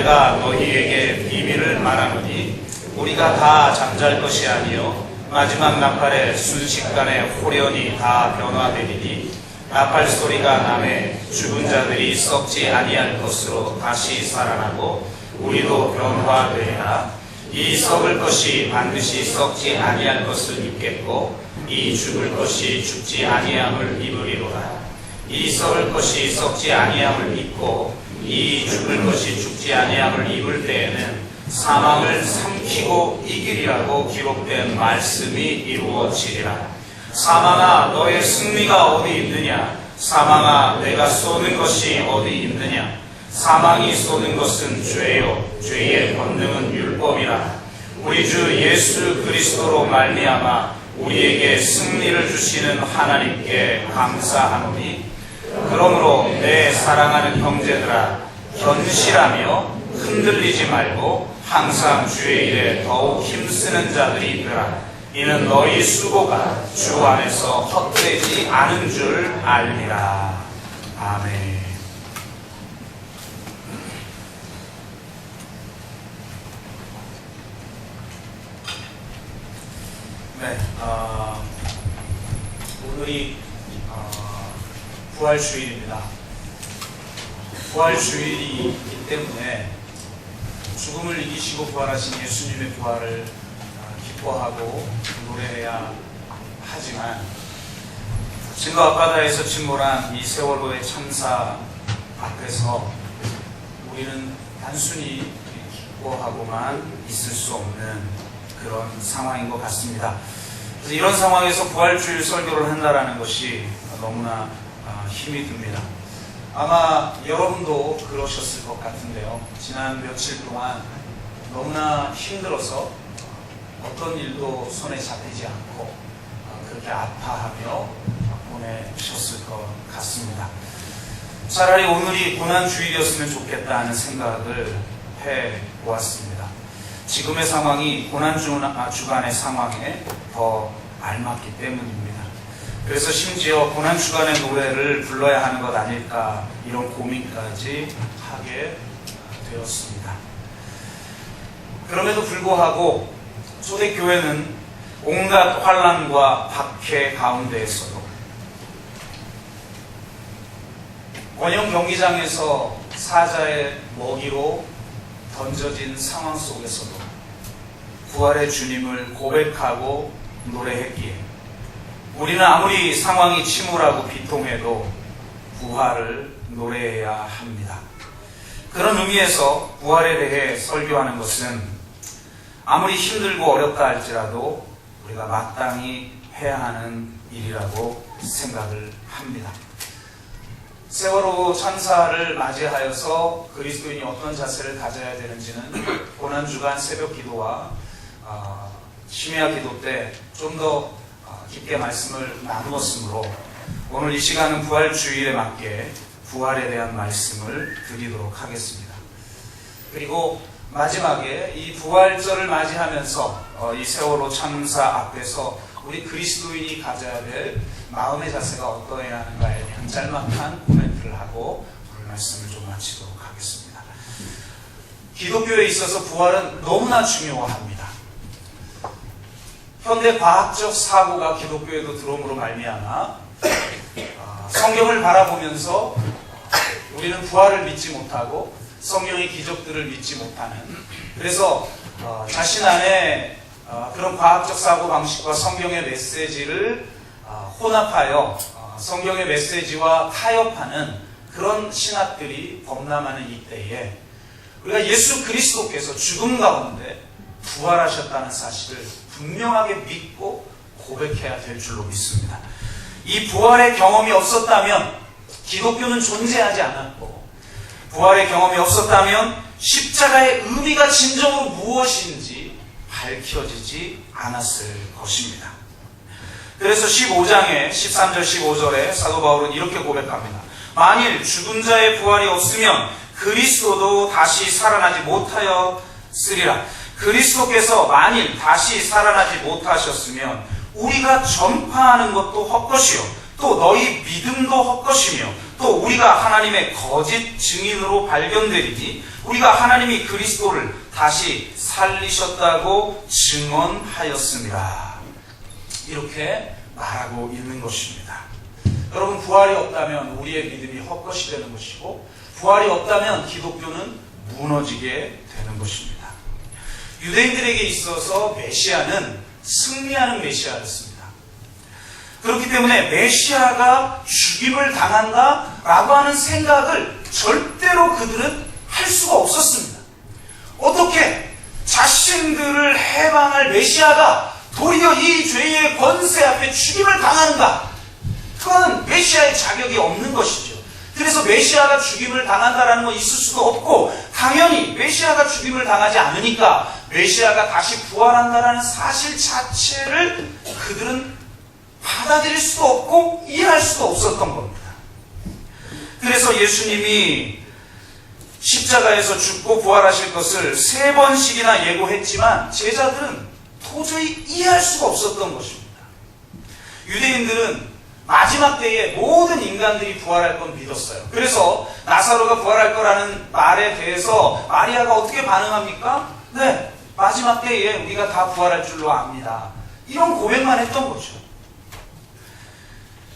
내가 너희에게 비밀을 말하노니 우리가 다 잠잘 것이 아니요 마지막 나팔에 순식간에 호련히 다 변화되리니 나팔 소리가 나매 죽은 자들이 썩지 아니할 것으로 다시 살아나고 우리도 변화되리라. 이 썩을 것이 반드시 썩지 아니할 것을 입겠고 이 죽을 것이 죽지 아니함을 입으리로라. 이 썩을 것이 썩지 아니함을 입고 이 죽을 것이 죽지 아니함을 입을 때에는 사망을 삼키고 이기리라고 기록된 말씀이 이루어지리라. 사망아 너의 승리가 어디 있느냐? 사망아 내가 쏘는 것이 어디 있느냐? 사망이 쏘는 것은 죄요 죄의 권능은 율법이라. 우리 주 예수 그리스도로 말미암아 우리에게 승리를 주시는 하나님께 감사하노니 그러므로 내 사랑하는 형제들아 견실하며 흔들리지 말고 항상 주의 일에 더욱 힘쓰는 자들이 있더라. 이는 너희 수고가 주 안에서 헛되지 않은 줄 알리라. 아멘. 네, 오늘이 부활주일입니다. 부활주일이기 때문에 죽음을 이기시고 부활하신 예수님의 부활을 기뻐하고 노래해야 하지만 진도 앞바다에서 침몰한 이 세월호의 참사 앞에서 우리는 단순히 기뻐하고만 있을 수 없는 그런 상황인 것 같습니다. 그래서 이런 상황에서 부활주일 설교를 한다는 것이 너무나 힘이 듭니다. 아마 여러분도 그러셨을 것 같은데요. 지난 며칠 동안 너무나 힘들어서 어떤 일도 손에 잡히지 않고 그렇게 아파하며 보내셨을 것 같습니다. 차라리 오늘이 고난주일이었으면 좋겠다 하는 생각을 해보았습니다. 지금의 상황이 고난주간의 상황에 더 알맞기 때문입니다. 그래서 심지어 고난주간의 노래를 불러야 하는 것 아닐까 이런 고민까지 하게 되었습니다. 그럼에도 불구하고 초대교회는 온갖 환난과 박해 가운데에서도 원형 경기장에서 사자의 먹이로 던져진 상황 속에서도 부활의 주님을 고백하고 노래했기에 우리는 아무리 상황이 침울하고 비통해도 부활을 노래해야 합니다. 그런 의미에서 부활에 대해 설교하는 것은 아무리 힘들고 어렵다 할지라도 우리가 마땅히 해야 하는 일이라고 생각을 합니다. 세월호 참사를 맞이하여서 그리스도인이 어떤 자세를 가져야 되는지는 고난주간 새벽 기도와 심야 기도 때 좀 더 깊게 말씀을 나누었으므로 오늘 이 시간은 부활주일에 맞게 부활에 대한 말씀을 드리도록 하겠습니다. 그리고 마지막에 이 부활절을 맞이하면서 이 세월호 참사 앞에서 우리 그리스도인이 가져야 될 마음의 자세가 어떠해야 하는가에 대한 짤막한 코멘트를 하고 오늘 말씀을 좀 마치도록 하겠습니다. 기독교에 있어서 부활은 너무나 중요합니다. 현대 과학적 사고가 기독교에도 들어옴으로 말미암아 성경을 바라보면서 우리는 부활을 믿지 못하고 성령의 기적들을 믿지 못하는, 그래서 자신 안에 그런 과학적 사고방식과 성경의 메시지를 혼합하여 성경의 메시지와 타협하는 그런 신학들이 범람하는 이때에 우리가 예수 그리스도께서 죽음 가운데 부활하셨다는 사실을 분명하게 믿고 고백해야 될 줄로 믿습니다. 이 부활의 경험이 없었다면 기독교는 존재하지 않았고, 부활의 경험이 없었다면 십자가의 의미가 진정으로 무엇인지 밝혀지지 않았을 것입니다. 그래서 15장의 13절 15절에 사도 바울은 이렇게 고백합니다. 만일 죽은 자의 부활이 없으면 그리스도도 다시 살아나지 못하였으리라. 그리스도께서 만일 다시 살아나지 못하셨으면 우리가 전파하는 것도 헛것이요 또 너희 믿음도 헛것이며 또 우리가 하나님의 거짓 증인으로 발견되리니 우리가 하나님이 그리스도를 다시 살리셨다고 증언하였습니다. 이렇게 말하고 있는 것입니다. 여러분, 부활이 없다면 우리의 믿음이 헛것이 되는 것이고, 부활이 없다면 기독교는 무너지게 되는 것입니다. 유대인들에게 있어서 메시아는 승리하는 메시아였습니다. 그렇기 때문에 메시아가 죽임을 당한다라고 하는 생각을 절대로 그들은 할 수가 없었습니다. 어떻게 자신들을 해방할 메시아가 도리어 이 죄의 권세 앞에 죽임을 당하는가? 그거는 메시아의 자격이 없는 것이죠. 그래서 메시아가 죽임을 당한다라는 건 있을 수도 없고, 당연히 메시아가 죽임을 당하지 않으니까 메시아가 다시 부활한다라는 사실 자체를 그들은 받아들일 수도 없고 이해할 수도 없었던 겁니다. 그래서 예수님이 십자가에서 죽고 부활하실 것을 3번씩이나 예고했지만 제자들은 도저히 이해할 수가 없었던 것입니다. 유대인들은 마지막 때에 모든 인간들이 부활할 건 믿었어요. 그래서 나사로가 부활할 거라는 말에 대해서 마리아가 어떻게 반응합니까? 네, 마지막 때에 우리가 다 부활할 줄로 압니다. 이런 고백만 했던 거죠.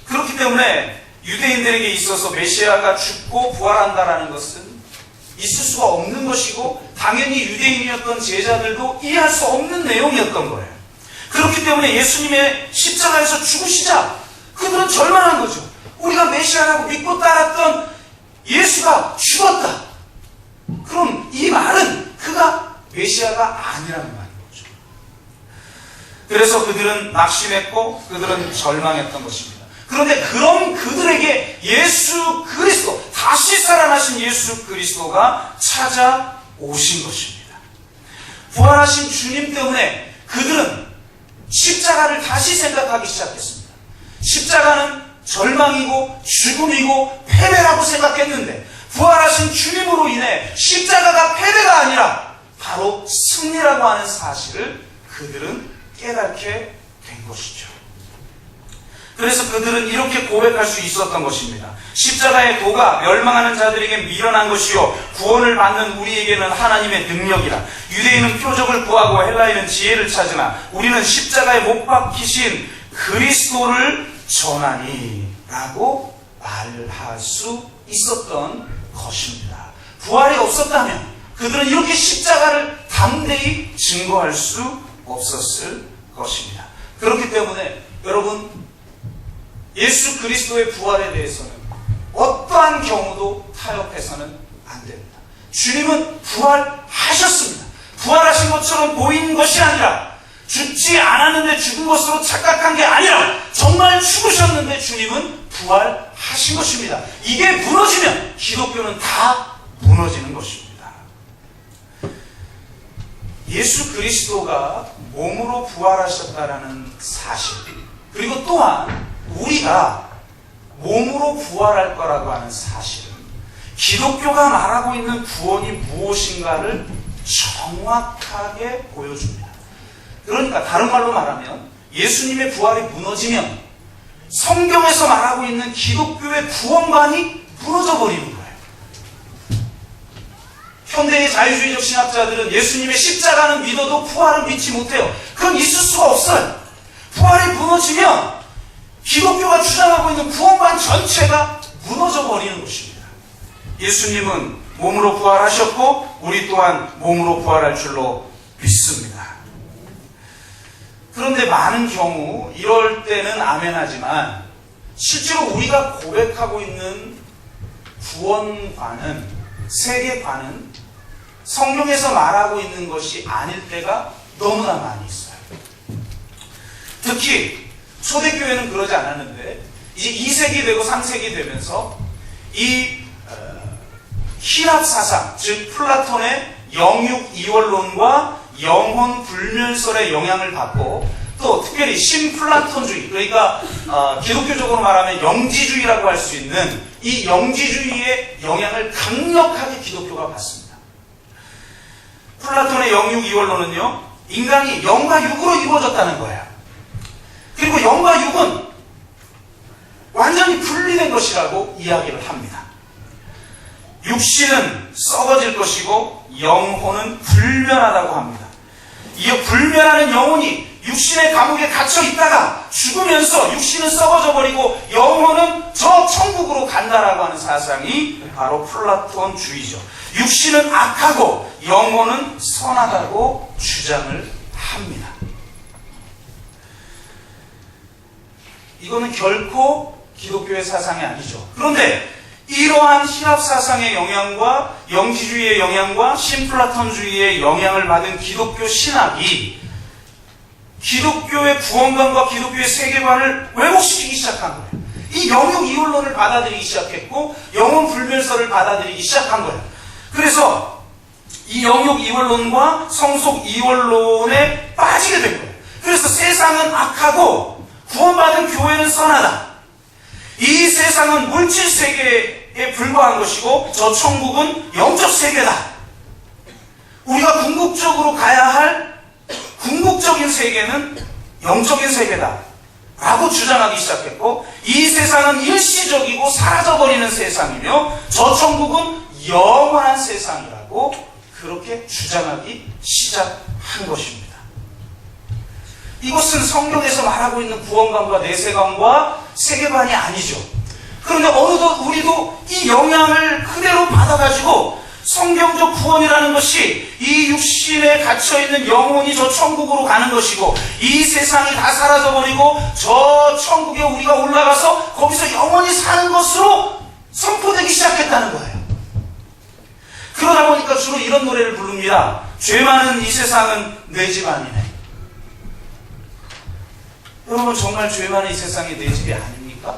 그렇기 때문에 유대인들에게 있어서 메시아가 죽고 부활한다라는 것은 있을 수가 없는 것이고, 당연히 유대인이었던 제자들도 이해할 수 없는 내용이었던 거예요. 그렇기 때문에 예수님의 십자가에서 죽으시자 그들은 절망한 거죠. 우리가 메시아라고 믿고 따랐던 예수가 죽었다. 그럼 이 말은 그가 메시아가 아니라는 말인 거죠. 그래서 그들은 낙심했고 그들은 절망했던 것입니다. 그런데 그런 그들에게 예수 그리스도, 다시 살아나신 예수 그리스도가 찾아오신 것입니다. 부활하신 주님 때문에 그들은 십자가를 다시 생각하기 시작했습니다. 십자가는 절망이고 죽음이고 패배라고 생각했는데, 부활하신 주님으로 인해 십자가가 패배가 아니라 바로 승리라고 하는 사실을 그들은 깨닫게 된 것이죠. 그래서 그들은 이렇게 고백할 수 있었던 것입니다. 십자가의 도가 멸망하는 자들에게 미련한 것이요 구원을 받는 우리에게는 하나님의 능력이라. 유대인은 표적을 구하고 헬라인은 지혜를 찾으나 우리는 십자가에 못 박히신 그리스도를 전하니 라고 말할 수 있었던 것입니다. 부활이 없었다면 그들은 이렇게 십자가를 담대히 증거할 수 없었을 것입니다. 그렇기 때문에 여러분, 예수 그리스도의 부활에 대해서는 어떠한 경우도 타협해서는 안 됩니다. 주님은 부활하셨습니다. 부활하신 것처럼 보이는 것이 아니라, 죽지 않았는데 죽은 것으로 착각한 게 아니라 정말 죽으셨는데 주님은 부활하신 것입니다. 이게 무너지면 기독교는 다 무너지는 것입니다. 예수 그리스도가 몸으로 부활하셨다라는 사실, 그리고 또한 우리가 몸으로 부활할 거라고 하는 사실은 기독교가 말하고 있는 구원이 무엇인가를 정확하게 보여줍니다. 그러니까 다른 말로 말하면 예수님의 부활이 무너지면 성경에서 말하고 있는 기독교의 구원관이 무너져 버리는 거예요. 현대의 자유주의적 신학자들은 예수님의 십자가는 믿어도 부활은 믿지 못해요. 그건 있을 수가 없어요. 부활이 무너지면 기독교가 주장하고 있는 구원관 전체가 무너져 버리는 것입니다. 예수님은 몸으로 부활하셨고 우리 또한 몸으로 부활할 줄로 믿습니다. 그런데 많은 경우 이럴 때는 아멘하지만 실제로 우리가 고백하고 있는 구원관은, 세계관은 성경에서 말하고 있는 것이 아닐 때가 너무나 많이 있어요. 특히 초대교회는 그러지 않았는데 이제 2세기 되고 3세기 되면서 이 히랍 사상, 즉 플라톤의 영육 이원론과 영혼 불멸설의 영향을 받고, 또 특별히 신플라톤주의, 그러니까 기독교적으로 말하면 영지주의라고 할 수 있는 이 영지주의의 영향을 강력하게 기독교가 받습니다. 플라톤의 영육 이원론은요, 인간이 영과 육으로 이루어졌다는 거예요. 그리고 영과 육은 완전히 분리된 것이라고 이야기를 합니다. 육신은 썩어질 것이고 영혼은 불멸하다고 합니다. 이 불멸하는 영혼이 육신의 감옥에 갇혀 있다가 죽으면서 육신은 썩어져 버리고 영혼은 저 천국으로 간다라고 하는 사상이 바로 플라톤주의죠. 육신은 악하고 영혼은 선하다고 주장을 합니다. 이거는 결코 기독교의 사상이 아니죠. 그런데 이러한 힐랍 사상의 영향과 영지주의의 영향과 신플라톤주의의 영향을 받은 기독교 신학이 기독교의 구원관과 기독교의 세계관을 왜곡시키기 시작한 거예요. 이 영육 이원론을 받아들이기 시작했고 영혼 불멸설을 받아들이기 시작한 거예요. 그래서 이 영육 이원론과 성속 이원론에 빠지게 된 거예요. 그래서 세상은 악하고 구원받은 교회는 선하다. 이 세상은 물질 세계에 불과한 것이고 저 천국은 영적 세계다. 우리가 궁극적으로 가야 할 궁극적인 세계는 영적인 세계다 라고 주장하기 시작했고, 이 세상은 일시적이고 사라져버리는 세상이며 저 천국은 영원한 세상이라고 그렇게 주장하기 시작한 것입니다. 이것은 성경에서 말하고 있는 구원관과 내세관과 세계관이 아니죠. 그런데 어느덧 우리도 이 영향을 그대로 받아가지고 성경적 구원이라는 것이 이 육신에 갇혀있는 영혼이 저 천국으로 가는 것이고 이 세상이 다 사라져버리고 저 천국에 우리가 올라가서 거기서 영원히 사는 것으로 선포되기 시작했다는 거예요. 그러다 보니까 주로 이런 노래를 부릅니다. 죄 많은 이 세상은 내 집 아니네. 여러분, 정말 죄 많은 이 세상이 내 집이 아닙니까?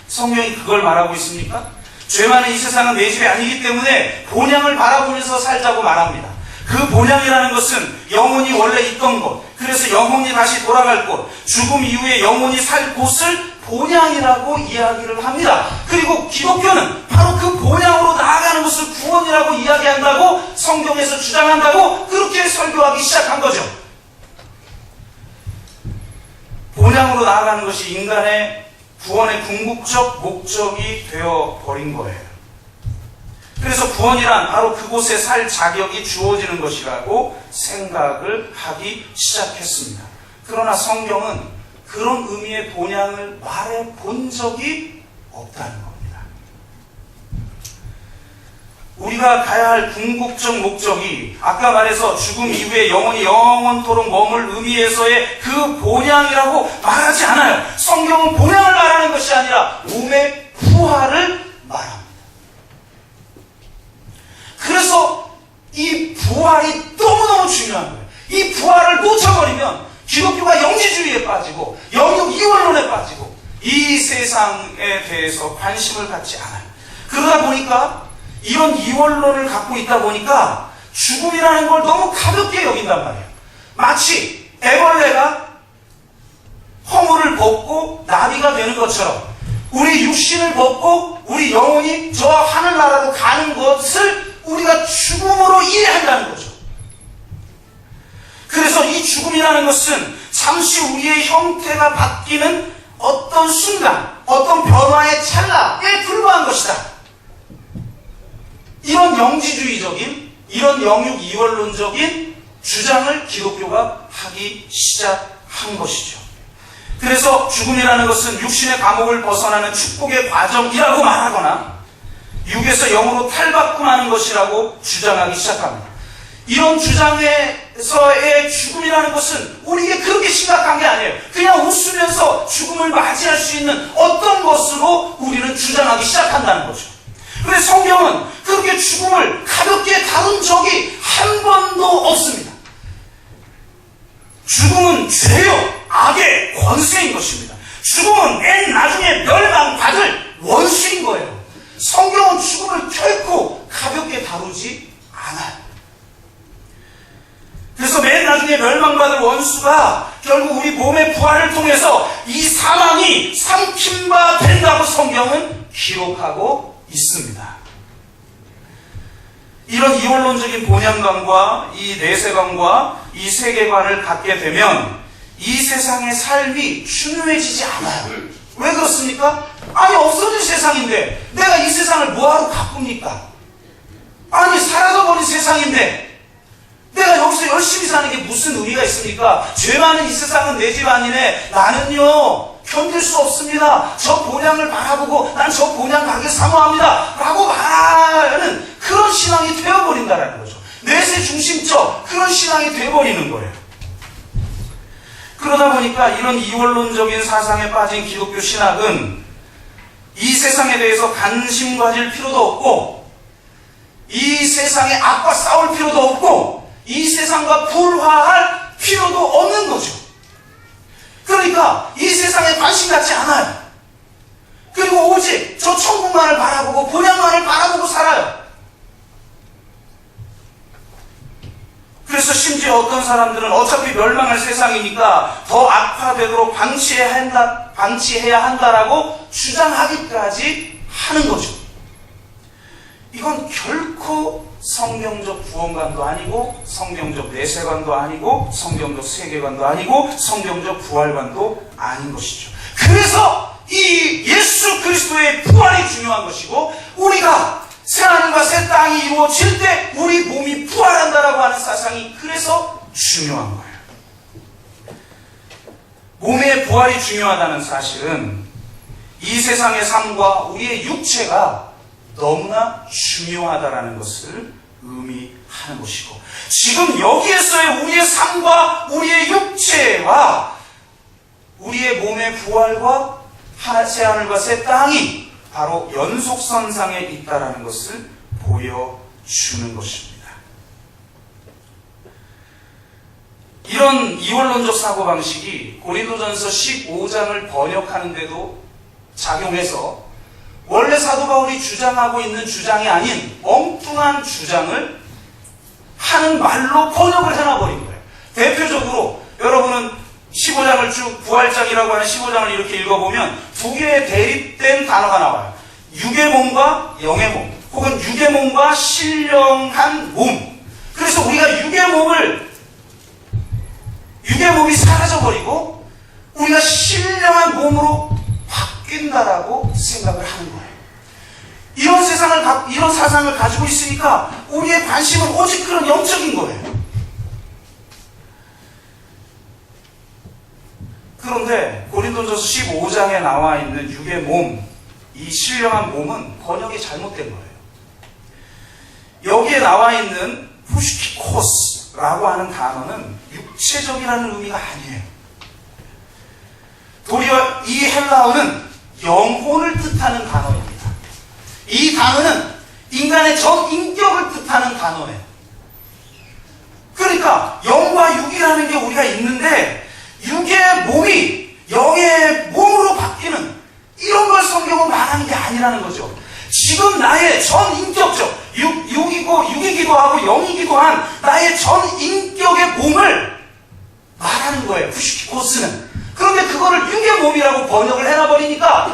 성경이 그걸 말하고 있습니까? 죄 많은 이 세상은 내 집이 아니기 때문에 본향을 바라보면서 살자고 말합니다. 그 본향이라는 것은 영혼이 원래 있던 곳, 그래서 영혼이 다시 돌아갈 곳, 죽음 이후에 영혼이 살 곳을 본향이라고 이야기를 합니다. 그리고 기독교는 바로 그 본향으로 나아가는 것을 구원이라고 이야기한다고 성경에서 주장한다고 그렇게 설교하기 시작한 거죠. 본향으로 나아가는 것이 인간의 구원의 궁극적 목적이 되어버린 거예요. 그래서 구원이란 바로 그곳에 살 자격이 주어지는 것이라고 생각을 하기 시작했습니다. 그러나 성경은 그런 의미의 본향을 말해본 적이 없다는 겁니다. 우리가 가야 할 궁극적 목적이 아까 말해서 죽음 이후에 영혼이 영원토록 머물 의미에서의 그 본향이라고 말하지 않아요. 성경은 본향을 말하는 것이 아니라 몸의 부활을 말합니다. 그래서 이 부활이 너무너무 중요한 거예요. 이 부활을 놓쳐버리면 기독교가 영지주의에 빠지고 영육 이원론에 빠지고 이 세상에 대해서 관심을 갖지 않아요. 그러다 보니까 이런 이원론을 갖고 있다 보니까 죽음이라는 걸 너무 가볍게 여긴단 말이에요. 마치 애벌레가 허물을 벗고 나비가 되는 것처럼 우리 육신을 벗고 우리 영혼이 저 하늘나라로 가는 것을 우리가 죽음으로 이해한다는 거죠. 그래서 이 죽음이라는 것은 잠시 우리의 형태가 바뀌는 어떤 순간, 어떤 변화의 찰나에 불과한 것이다. 이런 영지주의적인, 이런 영육 이원론적인 주장을 기독교가 하기 시작한 것이죠. 그래서 죽음이라는 것은 육신의 감옥을 벗어나는 축복의 과정이라고 말하거나 육에서 영으로 탈바꿈하는 것이라고 주장하기 시작합니다. 이런 주장에서의 죽음이라는 것은 우리에게 그렇게 심각한 게 아니에요. 그냥 웃으면서 죽음을 맞이할 수 있는 어떤 것으로 우리는 주장하기 시작한다는 거죠. 그래서 성경은 그렇게 죽음을 가볍게 다룬 적이 한 번도 없습니다. 죽음은 죄요, 악의 권세인 것입니다. 죽음은 맨 나중에 멸망받을 원수인 거예요. 성경은 죽음을 결코 가볍게 다루지 않아요. 그래서 맨 나중에 멸망받을 원수가 결국 우리 몸의 부활을 통해서 이 사망이 삼킴바 된다고 성경은 기록하고 있습니다. 이런 이원론적인 본향관과 이 내세관과 이 세계관을 갖게 되면 이 세상의 삶이 중요해지지 않아요. 왜 그렇습니까? 아니, 없어질 세상인데 내가 이 세상을 뭐하러 바꿉니까? 아니, 사라져버린 세상인데 내가 여기서 열심히 사는 게 무슨 의미가 있습니까? 죄 많은 이 세상은 내 집 아니네. 나는요 견딜 수 없습니다. 저 본향을 바라보고 난 저 본향 가길 사모합니다 라고 말하는 그런 신앙이 되어버린다는 거죠. 내세 중심적 그런 신앙이 되어버리는 거예요. 그러다 보니까 이런 이원론적인 사상에 빠진 기독교 신학은 이 세상에 대해서 관심 가질 필요도 없고, 이 세상의 악과 싸울 필요도 없고, 이 세상과 불화할 필요도 없는 거죠. 그러니까 이 세상에 관심 갖지 않아요. 그리고 오직 저 천국만을 바라보고 본향만을 바라보고 살아요. 그래서 심지어 어떤 사람들은 어차피 멸망할 세상이니까 더 악화되도록 방치해야 한다라고 주장하기까지 하는 거죠. 이건 결코 성경적 구원관도 아니고, 성경적 내세관도 아니고, 성경적 세계관도 아니고, 성경적 부활관도 아닌 것이죠. 그래서 이 예수 그리스도의 부활이 중요한 것이고, 우리가 새하늘과 새 땅이 이루어질 때 우리 몸이 부활한다라고 하는 사상이 그래서 중요한 거예요. 몸의 부활이 중요하다는 사실은 이 세상의 삶과 우리의 육체가 너무나 중요하다라는 것을 의미하는 것이고, 지금 여기에서의 우리의 삶과 우리의 육체와 우리의 몸의 부활과 새하늘과 새 땅이 바로 연속선상에 있다라는 것을 보여주는 것입니다. 이런 이원론적 사고방식이 고린도전서 15장을 번역하는 데도 작용해서 원래 사도 바울이 주장하고 있는 주장이 아닌 엉뚱한 주장을 하는 말로 번역을 해놔버린 거예요. 대표적으로 여러분은 15장을 쭉 부활장이라고 하는 15장을 이렇게 읽어보면 두 개의 대립된 단어가 나와요. 육의 몸과 영의 몸, 혹은 육의 몸과 신령한 몸. 그래서 우리가 육의 몸이 사라져버리고 우리가 신령한 몸으로 바뀐다라고 생각을 하는 거예요. 이런 사상을 가지고 있으니까 우리의 관심은 오직 그런 영적인 거예요. 그런데 고린도전서 15장에 나와 있는 육의 몸, 이 신령한 몸은 번역이 잘못된 거예요. 여기에 나와 있는 푸시키코스라고 하는 단어는 육체적이라는 의미가 아니에요. 도리어 이 헬라어는 영혼을 뜻하는 단어입니다. 이 단어는 인간의 전 인격을 뜻하는 단어예요. 그러니까 영과 육이라는 게 우리가 있는데 육의 몸이 영의 몸으로 바뀌는 이런 걸 성경은 말하는 게 아니라는 거죠. 지금 나의 전 인격적 육이기도 하고 영이기도 한 나의 전 인격의 몸을 말하는 거예요. 푸시키코스는. 그런데 그거를 육의 몸이라고 번역을 해놔버리니까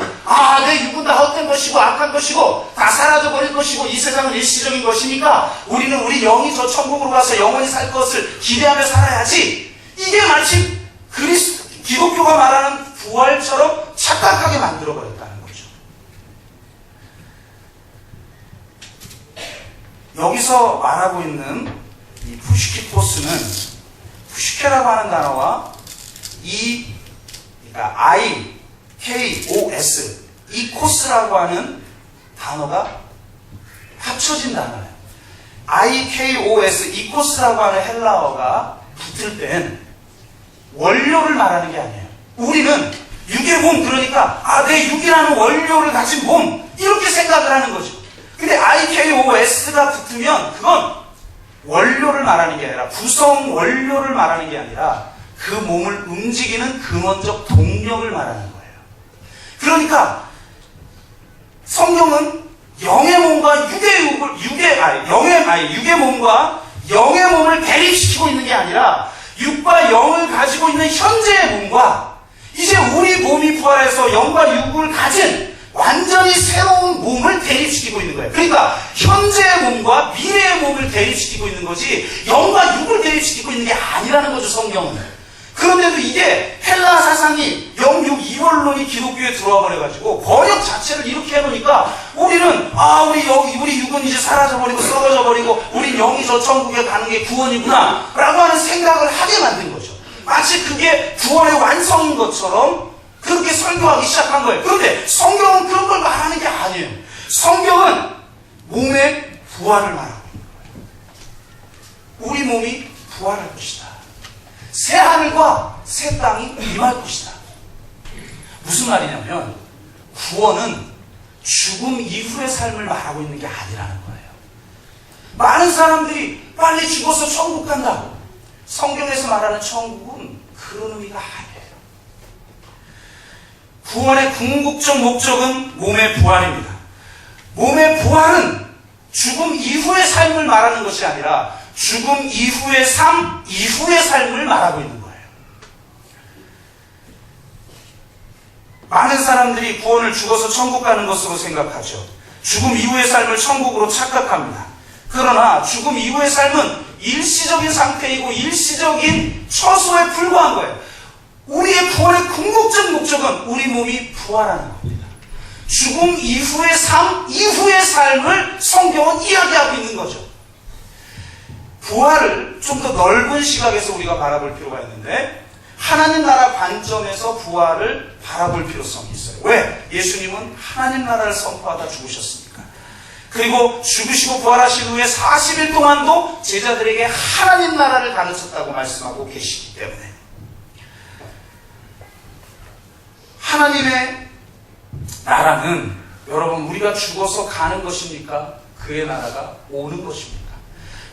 내 육은 다 헛된 것이고 악한 것이고 다 사라져버릴 것이고 이 세상은 일시적인 것이니까 우리는 우리 영이 저 천국으로 가서 영원히 살 것을 기대하며 살아야지. 이게 마치 기독교가 말하는 부활처럼 착각하게 만들어버렸다는 거죠. 여기서 말하고 있는 이 푸시키토스는 푸시케라고 하는 단어와 그러니까 I-K-O-S 이 코스라고 하는 단어가 합쳐진 단어예요. I-K-O-S 이 코스라고 하는 헬라어가 붙을 땐 원료를 말하는 게 아니에요. 우리는 육의 몸, 그러니까 내 육이라는 원료를 가진 몸 이렇게 생각을 하는 거죠. 근데 IKOS가 붙으면 그건 원료를 말하는 게 아니라 구성 원료를 말하는 게 아니라 그 몸을 움직이는 근원적 동력을 말하는 거예요. 그러니까 성경은 영의 몸과 육의 몸과 영의 몸을 대립시키고 있는 게 아니라 육과 영을 가지고 있는 현재의 몸과 이제 우리 몸이 부활해서 영과 육을 가진 완전히 새로운 몸을 대립시키고 있는 거예요. 그러니까 현재의 몸과 미래의 몸을 대립시키고 있는 거지 영과 육을 대립시키고 있는 게 아니라는 거죠, 성경은. 그런데도 이게 헬라 사상이 영육 이원론이 기독교에 들어와 버려가지고 번역 자체를 이렇게 해놓으니까 우리는 우리 육은 이제 사라져버리고 썩어져 버리고 우리 영이 저 천국에 가는 게 구원이구나 라고 하는 생각을 하게 만든 거죠. 마치 그게 구원의 완성인 것처럼 그렇게 설교하기 시작한 거예요. 그런데 성경은 그런 걸 말하는 게 아니에요. 성경은 몸의 부활을 말하고 있는 거예요. 우리 몸이 부활할 것이다. 새 하늘과 새 땅이 임할 것이다. 무슨 말이냐면 구원은 죽음 이후의 삶을 말하고 있는 게 아니라는 거예요. 많은 사람들이 빨리 죽어서 천국 간다. 성경에서 말하는 천국은 그런 의미가 아니에요. 구원의 궁극적 목적은 몸의 부활입니다. 몸의 부활은 죽음 이후의 삶을 말하는 것이 아니라 죽음 이후의 삶, 이후의 삶을 말하고 있는 거예요. 많은 사람들이 구원을 죽어서 천국 가는 것으로 생각하죠. 죽음 이후의 삶을 천국으로 착각합니다. 그러나 죽음 이후의 삶은 일시적인 상태이고 일시적인 처소에 불과한 거예요. 우리의 구원의 궁극적 목적은 우리 몸이 부활하는 겁니다. 죽음 이후의 삶, 이후의 삶을 성경은 이야기하고 있는 거죠. 부활을 좀 더 넓은 시각에서 우리가 바라볼 필요가 있는데 하나님 나라 관점에서 부활을 바라볼 필요성이 있어요. 왜? 예수님은 하나님 나라를 선포하다 죽으셨습니까? 그리고 죽으시고 부활하신 후에 40일 동안도 제자들에게 하나님 나라를 가르쳤다고 말씀하고 계시기 때문에 하나님의 나라는 여러분 우리가 죽어서 가는 것입니까? 그의 나라가 오는 것입니까?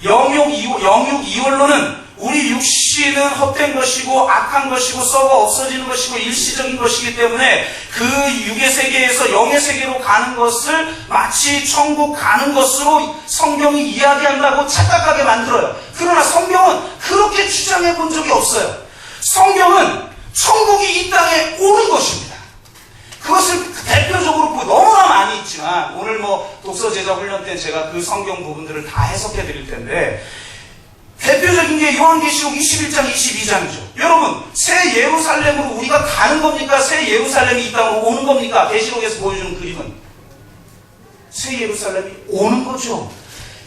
영육 이원론은 우리 육신은 헛된 것이고 악한 것이고 썩어 없어지는 것이고 일시적인 것이기 때문에 그 육의 세계에서 영의 세계로 가는 것을 마치 천국 가는 것으로 성경이 이야기한다고 착각하게 만들어요. 그러나 성경은 그렇게 주장해 본 적이 없어요. 성경은 천국이 이 땅에 오는 것입니다. 그것을 대표적으로 너무나 많이 있지만 오늘 독서 제자 훈련 때 제가 그 성경 부분들을 다 해석해 드릴 텐데 대표적인 게 요한계시록 21장 22장이죠. 여러분 새 예루살렘으로 우리가 가는 겁니까? 새 예루살렘이 이 땅으로 오는 겁니까? 계시록에서 보여주는 그림은 새 예루살렘이 오는 거죠.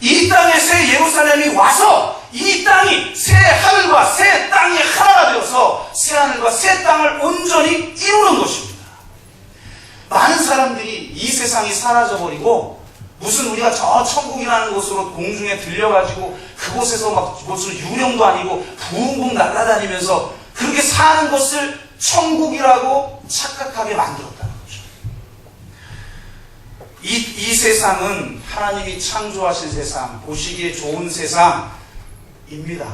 이 땅에 새 예루살렘이 와서 이 땅이 새 하늘과 새 땅이 하나가 되어서 새 하늘과 새 땅을 온전히 이루는 것입니다. 많은 사람들이 이 세상이 사라져버리고 무슨 우리가 저 천국이라는 곳으로 공중에 들려가지고 그곳에서 막 무슨 유령도 아니고 붕붕 날아다니면서 그렇게 사는 것을 천국이라고 착각하게 만들었다는 거죠. 이 세상은 하나님이 창조하신 세상, 보시기에 좋은 세상입니다.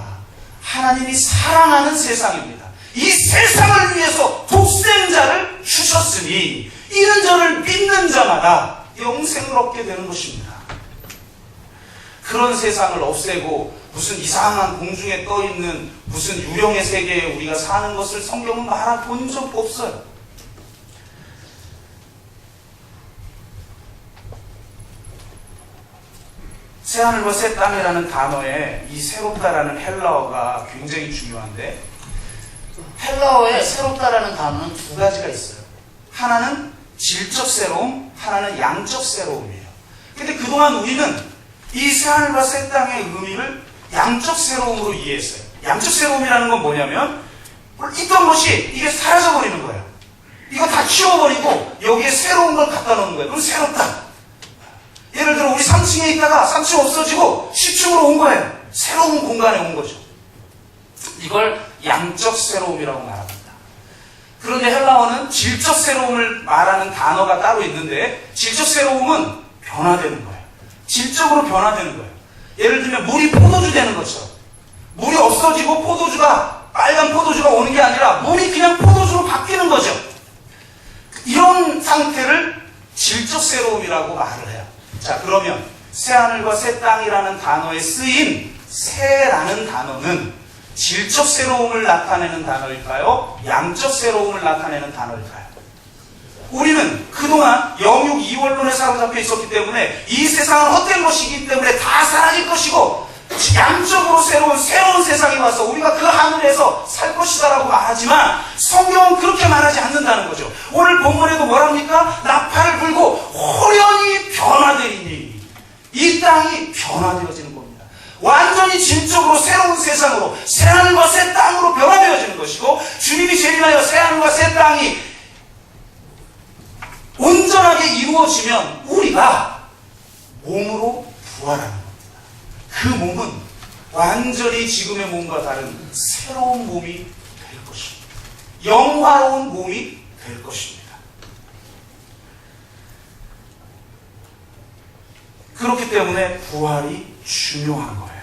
하나님이 사랑하는 세상입니다. 이 세상을 위해서 독생자를 주셨으니 이는 저를 믿는 자마다 영생을 얻게 되는 것입니다. 그런 세상을 없애고 무슨 이상한 공중에 떠있는 무슨 유령의 세계에 우리가 사는 것을 성경은 말해본 적 없어요. 새하늘과 새 땅이라는 단어에 이 새롭다라는 헬라어가 굉장히 중요한데 헬라어에 새롭다라는 단어는 두 가지가 있어요. 하나는 질적 새로움, 하나는 양적 새로움이에요. 근데 그동안 우리는 이 새하늘과 새 땅의 의미를 양적 새로움으로 이해했어요. 양적 새로움이라는 건 뭐냐면 있던 것이 이게 사라져버리는 거예요. 이거 다 치워버리고 여기에 새로운 걸 갖다 놓는 거예요. 그럼 새롭다. 예를 들어 우리 3층에 있다가 3층 없어지고 10층으로 온 거예요. 새로운 공간에 온 거죠. 이걸 양적 새로움이라고 말합니다. 그런데 헬라어는 질적 새로움을 말하는 단어가 따로 있는데 질적 새로움은 변화되는 거예요. 질적으로 변화되는 거예요. 예를 들면 물이 포도주 되는 것처럼 물이 없어지고 빨간 포도주가 오는 게 아니라 물이 그냥 포도주로 바뀌는 거죠. 이런 상태를 질적 새로움이라고 말을 해요. 자, 그러면 새하늘과 새 땅이라는 단어에 쓰인 새라는 단어는 질적 새로움을 나타내는 단어일까요? 양적 새로움을 나타내는 단어일까요? 우리는 그동안 영육 이원론에 사로잡혀 있었기 때문에 이 세상은 헛된 것이기 때문에 다 사라질 것이고 양적으로 새로운 세상이 와서 우리가 그 하늘에서 살 것이다라고 말하지만 성경은 그렇게 말하지 않는다는 거죠. 오늘 본문에도 뭐랍니까? 나팔을 불고 호련히 변화되리니 이 땅이 변화되어지는 겁니다. 완전히 진적으로 새로운 세상으로 새하늘과 새 땅으로 변화되어지는 것이고 주님이 재림하여 새하늘과 새 땅이 온전하게 이루어지면 우리가 몸으로 부활하는 겁니다. 그 몸은 완전히 지금의 몸과 다른 새로운 몸이 될 것입니다. 영화로운 몸이 될 것입니다. 그렇기 때문에 부활이 중요한 거예요.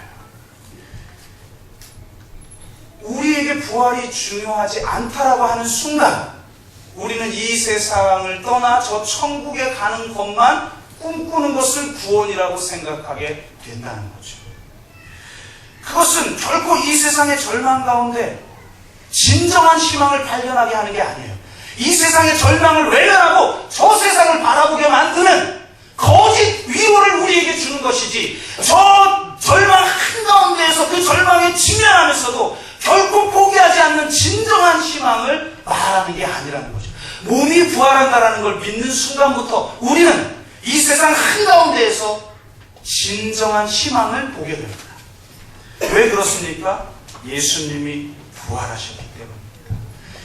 우리에게 부활이 중요하지 않다라고 하는 순간 우리는 이 세상을 떠나 저 천국에 가는 것만 꿈꾸는 것을 구원이라고 생각하게 된다는 거죠. 그것은 결코 이 세상의 절망 가운데 진정한 희망을 발견하게 하는 게 아니에요. 이 세상의 절망을 외면하고 저 세상을 바라보게 만드는 거짓 위로를 우리에게 주는 것이지, 저 절망 한가운데에서 그 절망에 직면하면서도 결코 포기하지 않는 진정한 희망을 말하는 게 아니라는 거죠. 몸이 부활한다라는 걸 믿는 순간부터 우리는 이 세상 한가운데에서 진정한 희망을 보게 됩니다. 왜 그렇습니까? 예수님이 부활하셨기 때문입니다.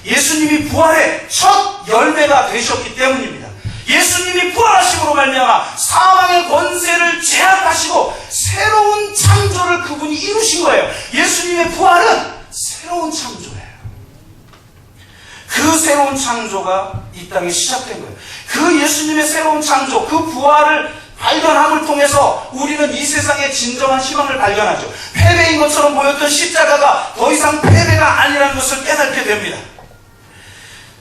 예수님이 부활의 첫 열매가 되셨기 때문입니다. 예수님이 부활하심으로 말미암아 사망의 권세를 제압하시고 새로운 창조를 그분이 이루신 거예요. 예수님의 부활은 새로운 창조예요. 그 새로운 창조가 이 땅에 시작된 거예요. 그 예수님의 새로운 창조, 그 부활을 발견함을 통해서 우리는 이 세상의 진정한 희망을 발견하죠. 패배인 것처럼 보였던 십자가가 더 이상 패배가 아니라는 것을 깨닫게 됩니다.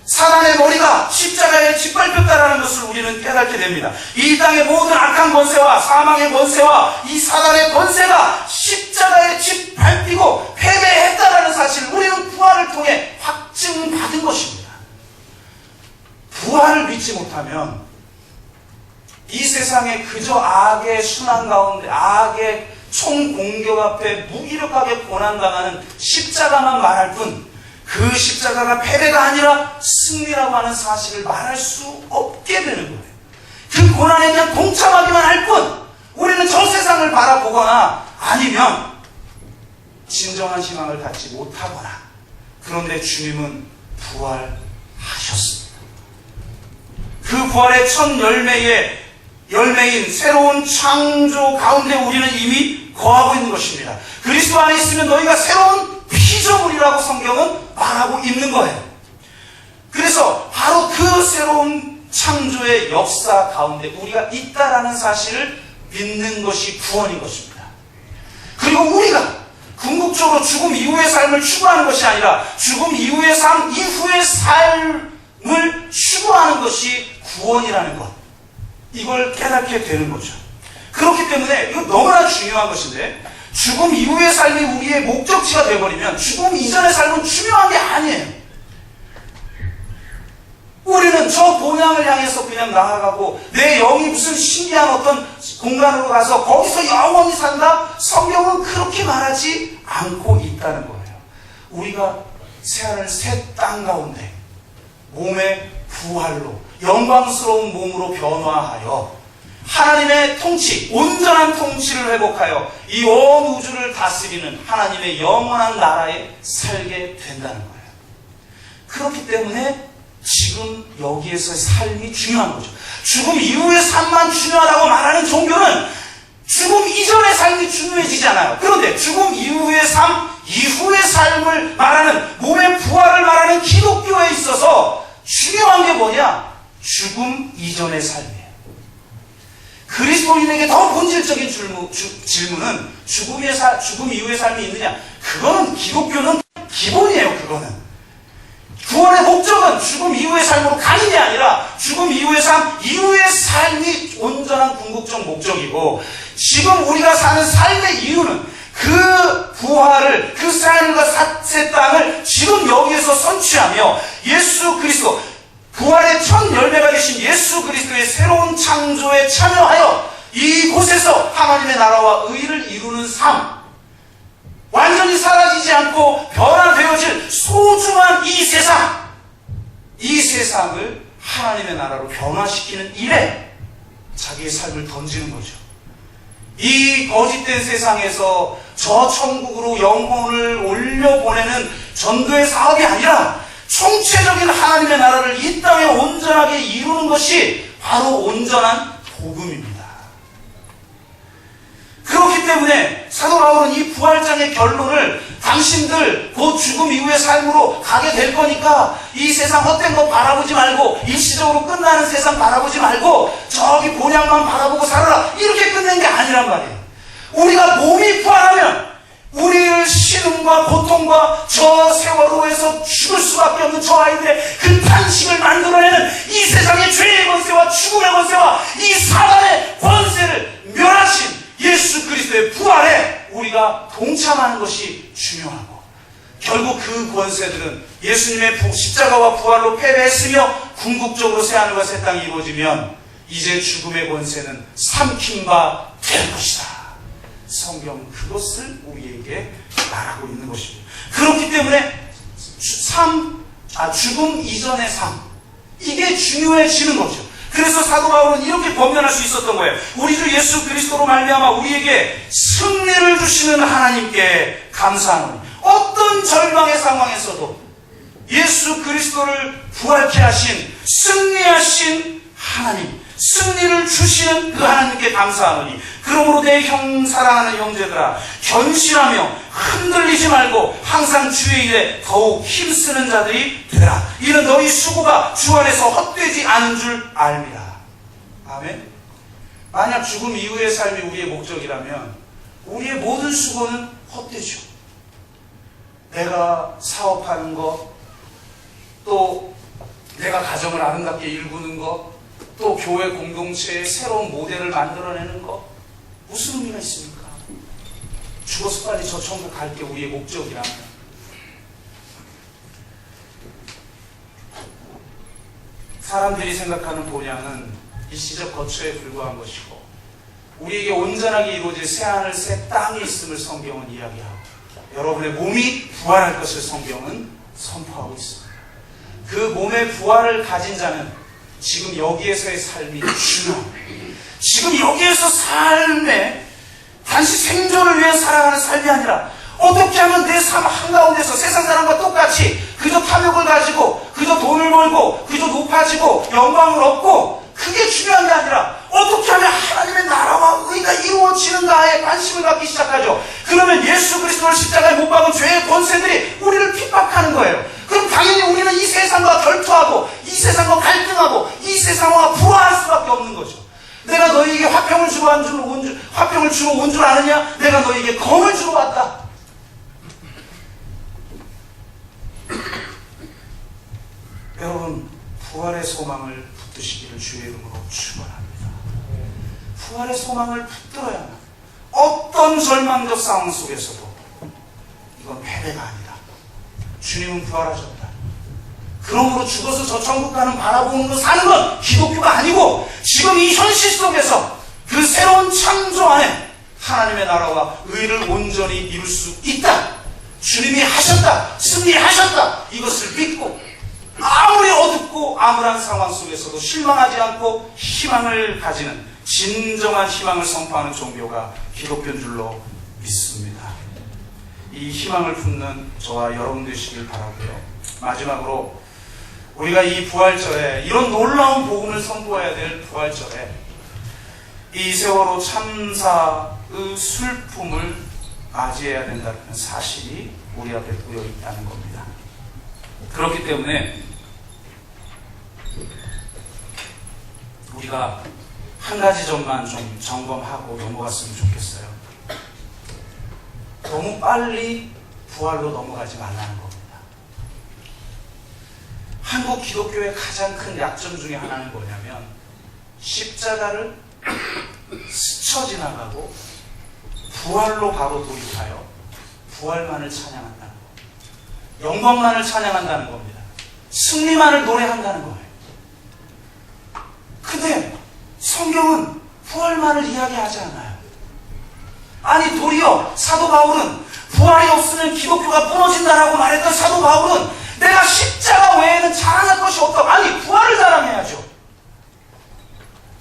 사단의 머리가 십자가에 짓밟혔다라는 것을 우리는 깨닫게 됩니다. 이 땅의 모든 악한 권세와 사망의 권세와 이 사단의 권세가 십자가에 짓밟히고 패배했다라는 사실을 우리는 부활을 통해 확증받은 것입니다. 부활을 믿지 못하면 이 세상에 그저 악의 순환 가운데 악의 총공격 앞에 무기력하게 고난당하는 십자가만 말할 뿐 그 십자가가 패배가 아니라 승리라고 하는 사실을 말할 수 없게 되는 거예요. 그 고난에 그냥 동참하기만 할 뿐 우리는 저 세상을 바라보거나 아니면 진정한 희망을 갖지 못하거나, 그런데 주님은 부활하셨습니다. 그 부활의 첫 열매인 새로운 창조 가운데 우리는 이미 거하고 있는 것입니다. 그리스도 안에 있으면 너희가 새로운 피조물이라고 성경은 말하고 있는 거예요. 그래서 바로 그 새로운 창조의 역사 가운데 우리가 있다라는 사실을 믿는 것이 구원인 것입니다. 그리고 우리가 궁극적으로 죽음 이후의 삶을 추구하는 것이 아니라 죽음 이후의 삶 이후의 삶을 추구하는 것이 구원이라는 것, 이걸 깨닫게 되는 거죠. 그렇기 때문에 이거 너무나 중요한 것인데, 죽음 이후의 삶이 우리의 목적지가 되어버리면 죽음 이전의 삶은 중요한 게 아니에요. 우리는 저 본향을 향해서 그냥 나아가고 내 영이 무슨 신기한 어떤 공간으로 가서 거기서 영원히 산다? 성경은 그렇게 말하지 않고 있다는 거예요. 우리가 새하늘 새 땅 가운데 몸의 부활로 영광스러운 몸으로 변화하여 하나님의 통치, 온전한 통치를 회복하여 이 온 우주를 다스리는 하나님의 영원한 나라에 살게 된다는 거예요. 그렇기 때문에 지금 여기에서의 삶이 중요한 거죠. 죽음 이후의 삶만 중요하다고 말하는 종교는 죽음 이전의 삶이 중요해지지 않아요. 그런데 죽음 이후의 삶, 이후의 삶을 말하는, 몸의 부활을 말하는 기독교에 있어서 중요한 게 뭐냐? 죽음 이전의 삶이에요. 그리스도인에게 더 본질적인 질문은 죽음 이후의 삶이 있느냐? 그거는 기독교는 기본이에요. 그거는 구원의 목적은 죽음 이후의 삶으로 가는 게 아니라 죽음 이후의 삶, 이후의 삶이 온전한 궁극적 목적이고, 지금 우리가 사는 삶의 이유는 그 부활을, 그 새하늘과 새 땅을 지금 여기에서 선취하며 예수 그리스도, 부활의 첫 열매가 되신 예수 그리스도의 새로운 창조에 참여하여 이곳에서 하나님의 나라와 의를 이루는 삶, 완전히 완전히 사라지지 않고 변화되어질 소중한 이 세상을 하나님의 나라로 변화시키는 일에 자기의 삶을 던지는 거죠. 이 거짓된 세상에서 저 천국으로 영혼을 올려보내는 전도의 사업이 아니라 총체적인 하나님의 나라를 이 땅에 온전하게 이루는 것이 바로 온전한 복음입니다. 그렇기 때문에 사도 바울은 이 부활장의 결론을 당신들 곧 죽음 이후의 삶으로 가게 될 거니까 이 세상 헛된 거 바라보지 말고 일시적으로 끝나는 세상 바라보지 말고 저기 본향만 바라보고 살아라 이렇게 끝낸 게 아니란 말이에요. 우리가 몸이 부활하면 우리를 신음과 고통과 저 세월호에서 죽을 수밖에 없는 저 아이들의 그 탄식을 만들어내는 이 세상의 죄의 권세와 죽음의 권세와 이 사단의 권세를 멸하신 예수 그리스도의 부활에 우리가 동참하는 것이 중요하고, 결국 그 권세들은 예수님의 십자가와 부활로 패배했으며 궁극적으로 새하늘과 새 땅이 이루어지면 이제 죽음의 권세는 삼킨 바 될 것이다. 성경은 그것을 우리에게 말하고 있는 것입니다. 그렇기 때문에 죽음 이전의 삶, 이게 중요해지는 거죠. 그래서 사도 바울은 이렇게 권면할 수 있었던 거예요. 우리 주 예수 그리스도로 말미암아 우리에게 승리를 주시는 하나님께 감사하노니, 어떤 절망의 상황에서도 예수 그리스도를 부활케 하신 승리하신 하나님, 승리를 주시는 그 하나님께 감사하노니, 그러므로 내 사랑하는 형제들아, 견실하며 흔들리지 말고 항상 주의 일에 더욱 힘쓰는 자들이 되라. 이는 너희 수고가 주 안에서 헛되지 않은 줄 알미라. 아멘. 만약 죽음 이후의 삶이 우리의 목적이라면 우리의 모든 수고는 헛되죠. 내가 사업하는 것, 또 내가 가정을 아름답게 일구는 것, 또 교회 공동체의 새로운 모델을 만들어내는 것, 무슨 의미가 있습니까? 죽어서 빨리 저 천국 갈 게 우리의 목적이라면. 사람들이 생각하는 본향은 일시적 거처에 불과한 것이고, 우리에게 온전하게 이루어질 새하늘 새 땅이 있음을 성경은 이야기하고, 여러분의 몸이 부활할 것을 성경은 선포하고 있습니다. 그 몸의 부활을 가진 자는 지금 여기에서의 삶이 중요합니다. 지금 여기에서 삶에 단지 생존을 위해 살아가는 삶이 아니라, 어떻게 하면 내 삶 한가운데서 세상 사람과 똑같이 그저 탐욕을 가지고 그저 돈을 벌고 그저 높아지고 영광을 얻고, 그게 중요한 게 아니라 어떻게 하면 하나님의 나라와 의가 이루어지는가에 관심을 갖기 시작하죠. 그러면 예수 그리스도를 십자가에 못 박은 죄의 권세들이 우리를 핍박하는 거예요. 그럼 당연히 우리는 이 세상과 결투하고 이 세상과 갈등하고 이 세상과 불화할 수밖에 없는 거죠. 내가 너희에게 화평을 주러 온 줄 아느냐? 내가 너희에게 검을 주러 왔다. 여러분, 부활의 소망을 붙드시기를 주의 이름으로 축원합니다. 부활의 소망을 붙들어야만 어떤 절망적 상황 속에서도 이건 패배가 아니다. 주님은 부활하셨다. 그러므로 죽어서 저 천국 가는 바라보는 거 사는 건 기독교가 아니고, 지금 이 현실 속에서 그 새로운 창조 안에 하나님의 나라와 의를 온전히 이룰 수 있다. 주님이 하셨다. 승리하셨다. 이것을 믿고 아무리 어둡고 암울한 상황 속에서도 실망하지 않고 희망을 가지는 진정한 희망을 선포하는 종교가 기독교인 줄로 믿습니다. 이 희망을 품는 저와 여러분 되시길 바라고요. 마지막으로 우리가 이 부활절에, 이런 놀라운 복음을 선포해야 될 부활절에 이 세월호 참사의 슬픔을 맞이해야 된다는 사실이 우리 앞에 놓여 있다는 겁니다. 그렇기 때문에 우리가 한 가지 점만 좀 점검하고 넘어갔으면 좋겠어요. 너무 빨리 부활로 넘어가지 말라는 겁니다. 한국 기독교의 가장 큰 약점 중에 하나는 뭐냐면, 십자가를 스쳐 지나가고 부활로 바로 도입하여 부활만을 찬양한다는 것, 영광만을 찬양한다는 겁니다. 승리만을 노래한다는 거예요. 근데 성경은 부활만을 이야기하지 않아요. 아니, 도리어 사도 바울은 부활이 없으면 기독교가 무너진다라고 말했던 사도 바울은 내가 십자가 외에는 자랑할 것이 없다고. 아니, 부활을 자랑해야죠.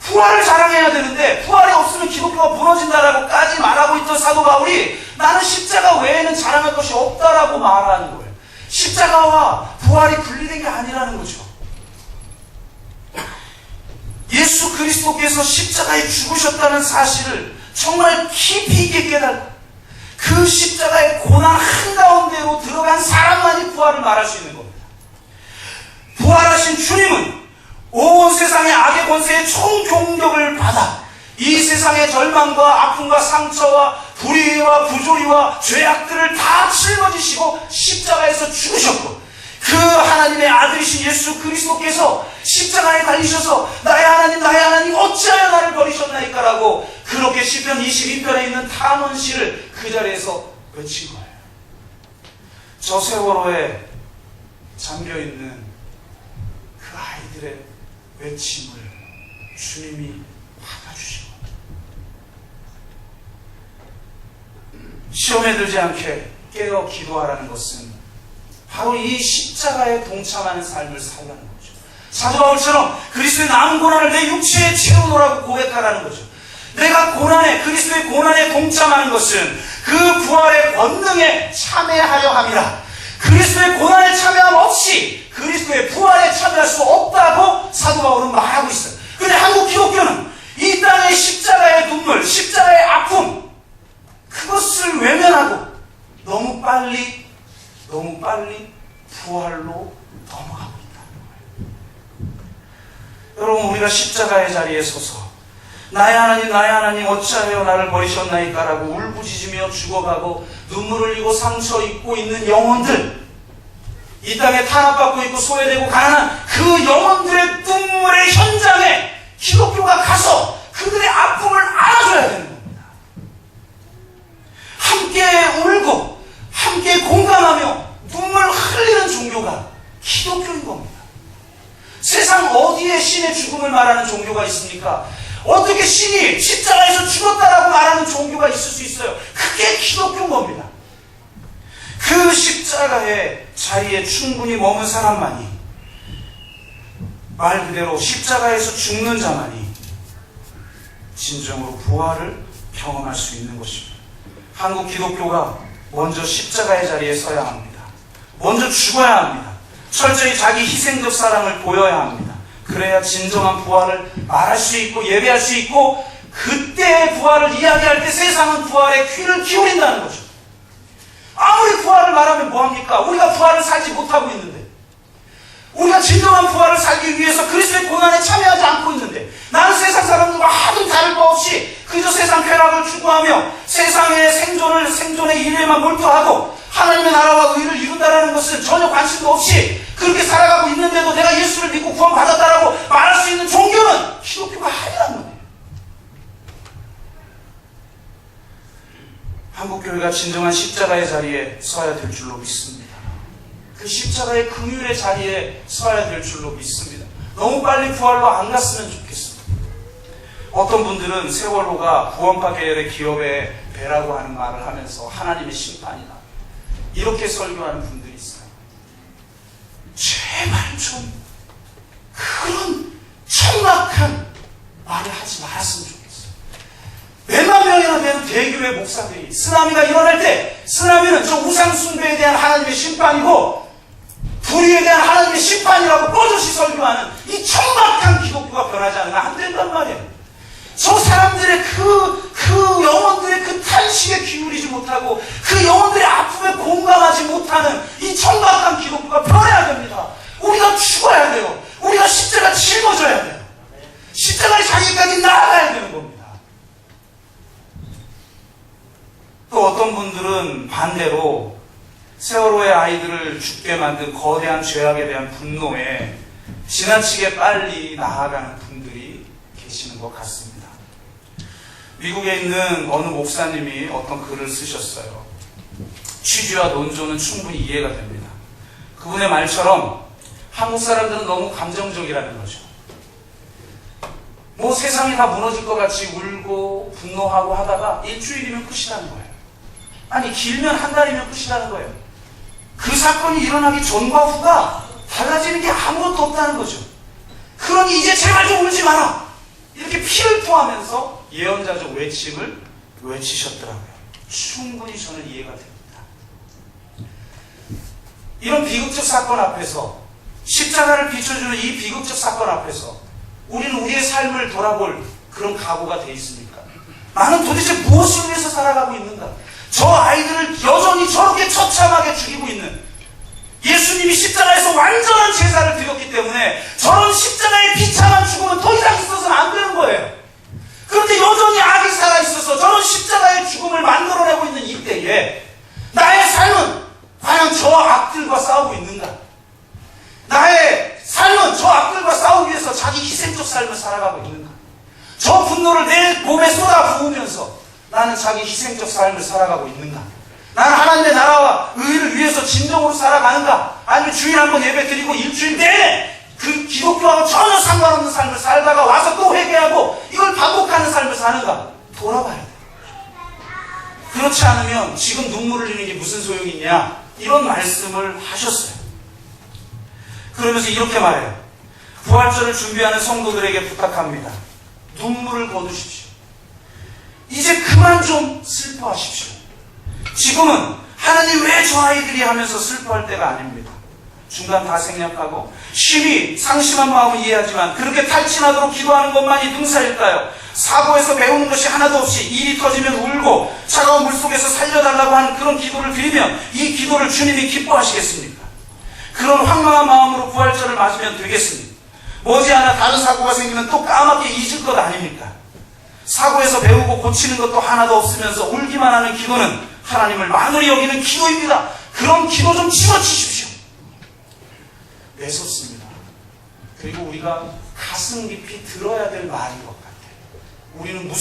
부활을 자랑해야 되는데 부활이 없으면 기독교가 무너진다라고까지 말하고 있던 사도 바울이 나는 십자가 외에는 자랑할 것이 없다라고 말하는 거예요. 십자가와 부활이 분리된 게 아니라는 거죠. 예수 그리스도께서 십자가에 죽으셨다는 사실을 정말 깊이 있게 깨달고 그 십자가의 고난 한가운데로 들어간 사람만이 부활을 말할 수 있는 겁니다. 부활하신 주님은 온 세상의 악의 권세의 총공격을 받아 이 세상의 절망과 아픔과 상처와 불의와 부조리와 죄악들을 다 짊어지시고 십자가에서 죽으셨고 그 하나님의 아들이신 예수 그리스도께서 십자가에 달리셔서 나의 하나님 어찌하여 나를 버리셨나이까 라고 그렇게 시편 22편에 있는 탄원시를 그 자리에서 외친 거예요. 저 세월호에 잠겨있는 그 아이들의 외침을 주님이 받아주신 겁니다. 시험에 들지 않게 깨어 기도하라는 것은 바로 이 십자가에 동참하는 삶을 살라는 거죠. 사도 바울처럼 그리스도의 남은 고난을 내 육체에 채우노라고 고백하라는 거죠. 내가 그리스도의 고난에 동참하는 것은 그 부활의 권능에 참여하려 함이라. 그리스도의 고난에 참여함 없이 그리스도의 부활에 참여할 수 없다고 사도 바울은 말하고 있어요. 그런데 한국 기독교는 이 땅의 십자가의 눈물, 십자가의 아픔, 그것을 외면하고 너무 빨리 부활로 넘어가고 있다는 거예요. 여러분, 우리가 십자가의 자리에 서서 나의 하나님 어찌하여 나를 버리셨나이까 라고 울부짖으며 죽어가고 눈물을 흘리고 상처 입고 있는 영혼들, 이 땅에 탄압받고 있고 소외되고 가난한 그 영혼들의 눈물의 현장에 기독교가 가서 그들의 아픔을 알아줘야 되는 겁니다. 함께 울고 함께 공감하며 눈물 흘리는 종교가 기독교인 겁니다. 세상 어디에 신의 죽음을 말하는 종교가 있습니까? 어떻게 신이 십자가에서 죽었다라고 말하는 종교가 있을 수 있어요? 그게 기독교인 겁니다. 그 십자가의 자리에 충분히 머문 사람만이, 말 그대로 십자가에서 죽는 자만이 진정으로 부활을 경험할 수 있는 것입니다. 한국 기독교가 먼저 십자가의 자리에 서야 합니다. 먼저 죽어야 합니다. 철저히 자기 희생적 사랑을 보여야 합니다. 그래야 진정한 부활을 말할 수 있고 예배할 수 있고 그때의 부활을 이야기할 때 세상은 부활에 귀를 기울인다는 거죠. 아무리 부활을 말하면 뭐합니까? 우리가 부활을 살지 못하고 있는데, 우리가 진정한 부활을 살기 위해서 그리스도의 고난에 참여하지 않고 있는데, 나는 세상 사람들과 하등 다를 바 없이 그저 세상 쾌락을 추구하며 세상의 생존의 일에만 몰두하고 하나님의 나라와 의를 이룬다는 것은 전혀 관심도 없이 그렇게 살아가고 있는데도 내가 예수를 믿고 구원받았다라고 말할 수 있는 종교는 기독교가 아니란 말이에요. 한국교회가 진정한 십자가의 자리에 서야 될 줄로 믿습니다. 그 십자가의 긍휼의 자리에 서야 될 줄로 믿습니다. 너무 빨리 부활로 안 갔으면 좋겠습니다. 어떤 분들은 세월호가 구원파 계열의 기업의 배라고 하는 말을 하면서 하나님의 심판이다, 이렇게 설교하는 분들이 있어요. 제발 좀 그런 천막한 말을 하지 말았으면 좋겠어요. 몇만 명이나 되는 대교회 목사들이 쓰나미가 일어날 때 쓰나미는 저 우상 숭배에 대한 하나님의 심판이고 불의에 대한 하나님의 심판이라고 뻗어시 설교하는 이 천막한 기독교가 변하지 않으면 안 된단 말이에요. 저 사람들의 그 영혼들의 그 탄식에 기울이지 못하고 그 영혼들의 아픔에 공감하지 못하는 이 천박한 기독교가 변해야 됩니다. 우리가 죽어야 돼요. 우리가 십자가 짊어져야 돼요. 십자가의 자리까지 나아가야 되는 겁니다. 또 어떤 분들은 반대로 세월호의 아이들을 죽게 만든 거대한 죄악에 대한 분노에 지나치게 빨리 나아가는 분들이 계시는 것 같습니다. 미국에 있는 어느 목사님이 어떤 글을 쓰셨어요. 취지와 논조는 충분히 이해가 됩니다. 그분의 말처럼 한국 사람들은 너무 감정적이라는 거죠. 뭐 세상이 다 무너질 것 같이 울고 분노하고 하다가 일주일이면 끝이라는 거예요. 아니 길면 한 달이면 끝이라는 거예요. 그 사건이 일어나기 전과 후가 달라지는 게 아무것도 없다는 거죠. 그러니 이제 제발 좀 울지 마라, 이렇게 피를 토하면서 예언자적 외침을 외치셨더라고요. 충분히 저는 이해가 됩니다. 이런 비극적 사건 앞에서, 십자가를 비춰주는 이 비극적 사건 앞에서 우리는 우리의 삶을 돌아볼 그런 각오가 돼 있습니까? 나는 도대체 무엇을 위해서 살아가고 있는가? 저 아이들을 여전히 저렇게 처참하게 죽이고 있는, 예수님이 십자가에서 완전한 제사를 드렸기 때문에 저런 십자가의 비참한 죽음은 더 이상 있어서는 안 되는 거예요. 그런데 여전히 악이 살아있어서 저런 십자가의 죽음을 만들어내고 있는 이때에 나의 삶은 과연 저 악들과 싸우고 있는가? 나의 삶은 저 악들과 싸우기 위해서 자기 희생적 삶을 살아가고 있는가? 저 분노를 내 몸에 쏟아 부으면서 나는 자기 희생적 삶을 살아가고 있는가? 나는 하나님의 나라와 의를 위해서 진정으로 살아가는가? 아니면 주일 한번 예배 드리고 일주일 내내 그 기독교하고 전혀 상관없는 삶을 살다가 와서 또 회개하고 이걸 반복하는 삶을 사는가? 돌아봐야 돼. 그렇지 않으면 지금 눈물을 흘리는 게 무슨 소용이 있냐? 이런 말씀을 하셨어요. 그러면서 이렇게 말해요. 부활절을 준비하는 성도들에게 부탁합니다. 눈물을 거두십시오. 이제 그만 좀 슬퍼하십시오. 지금은 하나님 왜 저 아이들이 하면서 슬퍼할 때가 아닙니다. 중간 다 생략하고 심히 상심한 마음을 이해하지만 그렇게 탈진하도록 기도하는 것만이 능사일까요? 사고에서 배우는 것이 하나도 없이 일이 터지면 울고 차가운 물속에서 살려달라고 하는 그런 기도를 드리면 이 기도를 주님이 기뻐하시겠습니까? 그런 황망한 마음으로 부활절을 맞으면 되겠습니까? 머지않아 다른 사고가 생기면 또 까맣게 잊을 것 아닙니까? 사고에서 배우고 고치는 것도 하나도 없으면서 울기만 하는 기도는 하나님을 만으로 여기는 기도입니다. 그런 기도 좀 집어치십시오. 매섭습니다. 그리고 우리가 가슴 깊이 들어야 될 말인 것 같아요. 우리는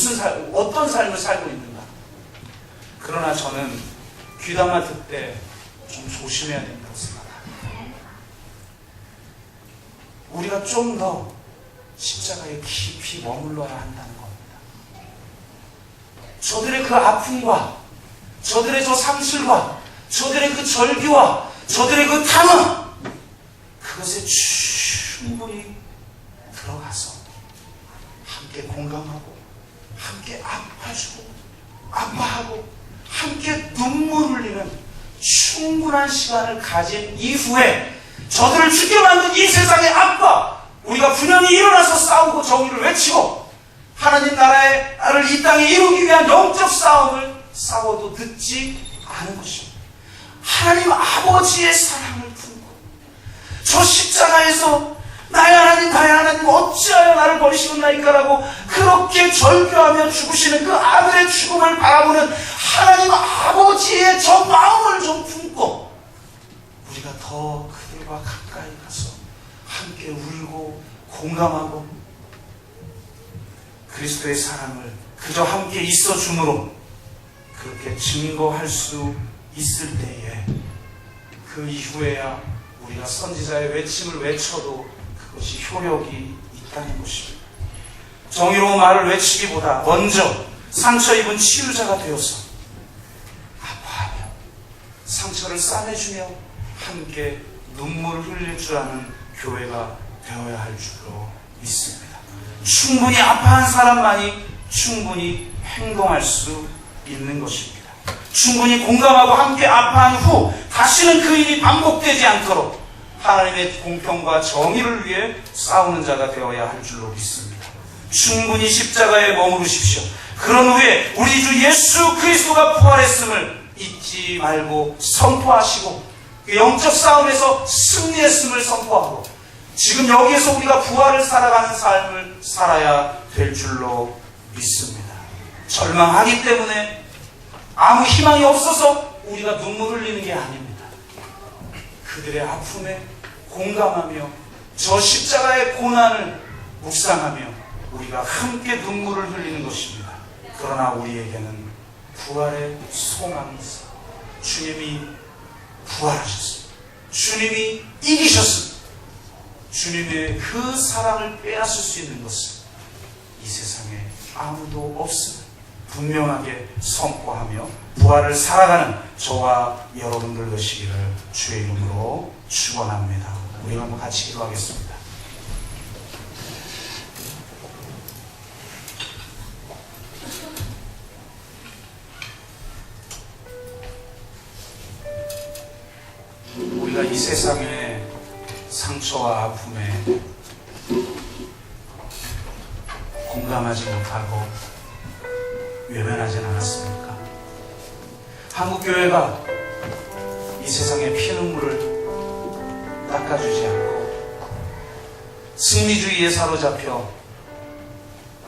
어떤 삶을 살고 있는가? 그러나 저는 귀담아 듣되 좀 조심해야 된다고 생각합니다. 우리가 좀 더 십자가에 깊이 머물러야 한다는 겁니다. 저들의 그 아픔과 저들의 저 상실과 저들의 그 절규와 저들의 그 탐험, 그것에 충분히 들어가서 함께 공감하고 함께 아파하고 함께 눈물 흘리는 충분한 시간을 가진 이후에 저들을 죽게 만든 이 세상의 악과 우리가 분연히 일어나서 싸우고 정의를 외치고 하나님 나라를 이 땅에 이루기 위한 영적 싸움을 싸워도 늦지 않은 것입니다. 하나님 아버지의 사랑을 품고 저 십자가에서 나의 하나님 어찌하여 나를 버리시겠나이까라고 그렇게 절규하며 죽으시는 그 아들의 죽음을 바라보는 하나님 아버지의 저 마음을 좀 품고 우리가 더 그들과 가까이 가서 함께 울고 공감하고 그리스도의 사랑을 그저 함께 있어 줌으로 그렇게 증거할 수 있을 때에 그 이후에야 우리가 선지자의 외침을 외쳐도 그것이 효력이 있다는 것입니다. 정의로운 말을 외치기보다 먼저 상처 입은 치유자가 되어서 아파하며 상처를 싸매주며 함께 눈물을 흘릴 줄 아는 교회가 되어야 할 줄로 믿습니다. 충분히 아파한 사람만이 충분히 행동할 수 있는 것입니다. 충분히 공감하고 함께 아파한 후 다시는 그 일이 반복되지 않도록 하나님의 공평과 정의를 위해 싸우는 자가 되어야 할 줄로 믿습니다. 충분히 십자가에 머무르십시오. 그런 후에 우리 주 예수 그리스도가 부활했음을 잊지 말고 선포하시고 그 영적 싸움에서 승리했음을 선포하고 지금 여기에서 우리가 부활을 살아가는 삶을 살아야 될 줄로 믿습니다. 절망하기 때문에 아무 희망이 없어서 우리가 눈물 흘리는 게 아닙니다. 그들의 아픔에 공감하며 저 십자가의 고난을 묵상하며 우리가 함께 눈물을 흘리는 것입니다. 그러나 우리에게는 부활의 소망이 있어. 주님이 부활하셨습니다. 주님이 이기셨습니다. 주님의 그 사랑을 빼앗을 수 있는 것은 이 세상에 아무도 없습니다. 분명하게 선포하며 부활을 살아가는 저와 여러분들 되시기를 주의 이름으로 축원합니다. 우리가 한번 같이 기도하겠습니다. 우리가 이 세상의 상처와 아픔에 공감하지 못하고 외면하진 않았습니까? 한국교회가 이 세상의 피눈물을 닦아주지 않고 승리주의에 사로잡혀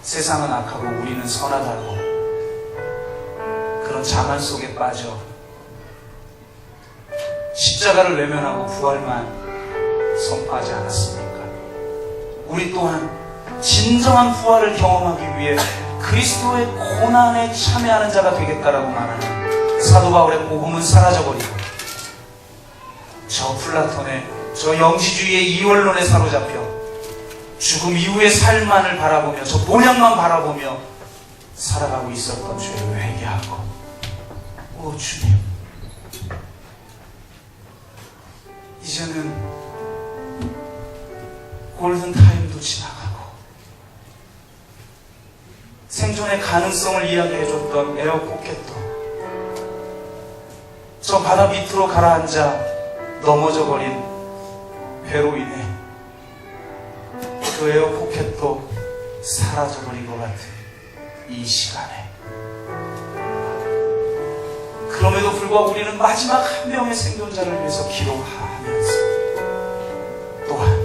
세상은 악하고 우리는 선하다고 그런 자만 속에 빠져 십자가를 외면하고 부활만 선포하지 않았습니까? 우리 또한 진정한 부활을 경험하기 위해 그리스도의 고난에 참여하는 자가 되겠다라고 말하는 사도 바울의 복음은 사라져버리고 저 플라톤의 저 영지주의의 이원론에 사로잡혀 죽음 이후의 삶만을 바라보며 저 본향만 바라보며 살아가고 있었던 죄를 회개하고 오 주님, 이제는 골든타임도 지나가고 생존의 가능성을 이야기해줬던 에어포켓도 저 바다 밑으로 가라앉아 넘어져버린 배로 인해 그 에어포켓도 사라져버린 것 같은 이 시간에 그럼에도 불구하고 우리는 마지막 한 명의 생존자를 위해서 기도하면서 또한